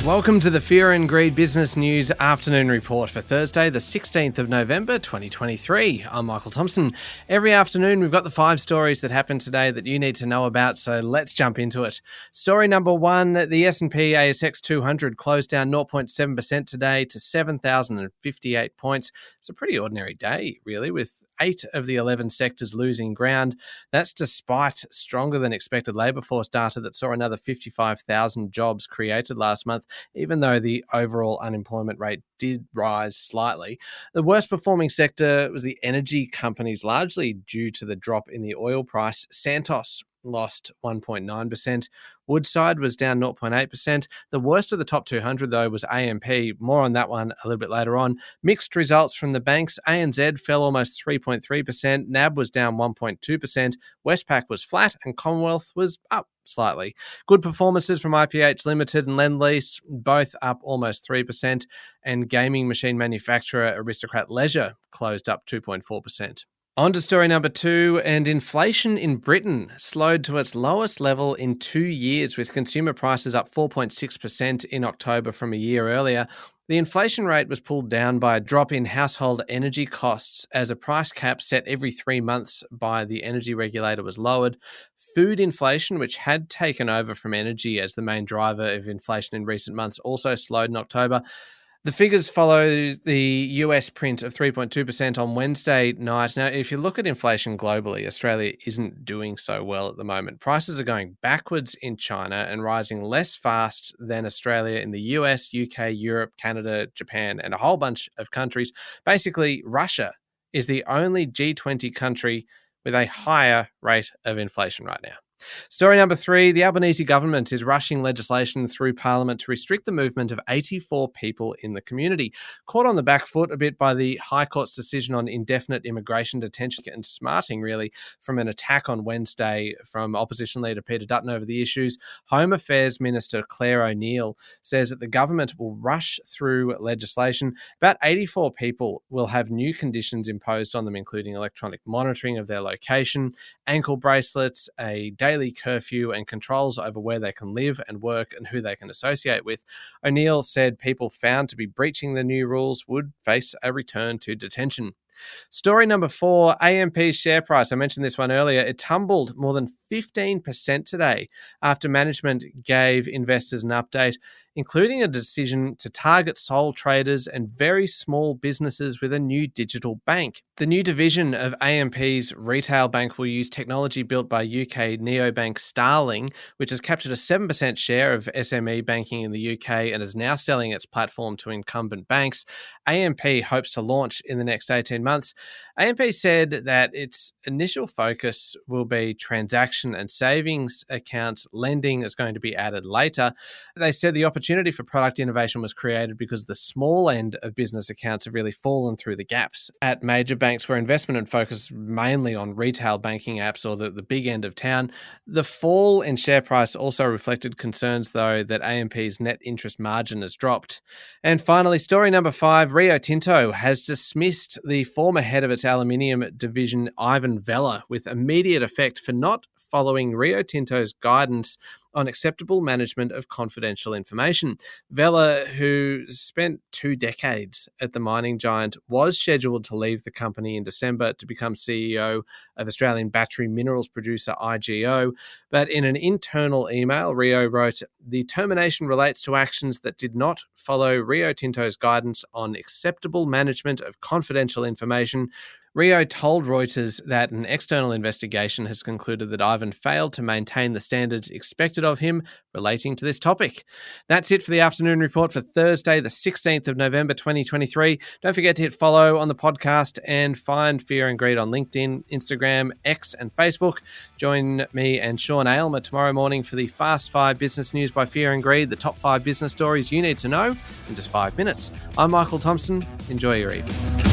Welcome to the Fear and Greed Business News Afternoon Report for Thursday, the 16th of November, 2023. I'm Michael Thompson. Every afternoon, we've got the 5 stories that happened today that you need to know about, so let's jump into it. Story number 1, the S&P ASX 200 closed down 0.7% today to 7,058 points. It's a pretty ordinary day, really, with 8 of the 11 sectors losing ground. That's despite stronger than expected labour force data that saw another 55,000 jobs created last month, even though the overall unemployment rate did rise slightly. The worst performing sector was the energy companies, largely due to the drop in the oil price. Santos lost 1.9%. Woodside was down 0.8%. The worst of the top 200, though, was AMP. More on that one a little bit later on. Mixed results from the banks. ANZ fell almost 3.3%. NAB was down 1.2%. Westpac was flat, and Commonwealth was up slightly. Good performances from IPH Limited and Lendlease, both up almost 3%. And gaming machine manufacturer Aristocrat Leisure closed up 2.4%. On to story number 2, and inflation in Britain slowed to its lowest level in 2 years, with consumer prices up 4.6% in October from a year earlier. The inflation rate was pulled down by a drop in household energy costs as a price cap set every 3 months by the energy regulator was lowered. Food inflation, which had taken over from energy as the main driver of inflation in recent months, also slowed in October. The figures follow the US print of 3.2% on Wednesday night. Now, if you look at inflation globally, Australia isn't doing so well at the moment. Prices are going backwards in China and rising less fast than Australia in the US, UK, Europe, Canada, Japan, and a whole bunch of countries. Basically, Russia is the only G20 country with a higher rate of inflation right now. Story number 3, the Albanese government is rushing legislation through Parliament to restrict the movement of 84 people in the community. Caught on the back foot a bit by the High Court's decision on indefinite immigration detention and smarting, really, from an attack on Wednesday from opposition leader Peter Dutton over the issues, Home Affairs Minister Claire O'Neill says that the government will rush through legislation. About 84 people will have new conditions imposed on them, including electronic monitoring of their location, ankle bracelets, a daily curfew, and controls over where they can live and work and who they can associate with. O'Neill said people found to be breaching the new rules would face a return to detention. Story number 4, AMP's share price. I mentioned this one earlier. It tumbled more than 15% today after management gave investors an update, including a decision to target sole traders and very small businesses with a new digital bank. The new division of AMP's retail bank will use technology built by UK neobank Starling, which has captured a 7% share of SME banking in the UK and is now selling its platform to incumbent banks. AMP hopes to launch in the next 18 months. AMP said that its initial focus will be transaction and savings accounts. Lending is going to be added later. They said the opportunity for product innovation was created because the small end of business accounts have really fallen through the gaps at major banks where investment and focus mainly on retail banking apps or the big end of town. The fall in share price also reflected concerns, though, that AMP's net interest margin has dropped. And finally, story number 5, Rio Tinto has dismissed the former head of its aluminium division, Ivan Vella, with immediate effect for not following Rio Tinto's guidance on acceptable management of confidential information. Vella, who spent 2 decades at the mining giant, was scheduled to leave the company in December to become CEO of Australian battery minerals producer IGO. But in an internal email, Rio wrote, "The termination relates to actions that did not follow Rio Tinto's guidance on acceptable management of confidential information." Rio told Reuters that an external investigation has concluded that Ivan failed to maintain the standards expected of him relating to this topic. That's it for the afternoon report for Thursday, the 16th of November, 2023. Don't forget to hit follow on the podcast and find Fear and Greed on LinkedIn, Instagram, X, and Facebook. Join me and Sean Aylmer tomorrow morning for the Fast 5 Business News by Fear and Greed, the top 5 business stories you need to know in just 5 minutes. I'm Michael Thompson. Enjoy your evening.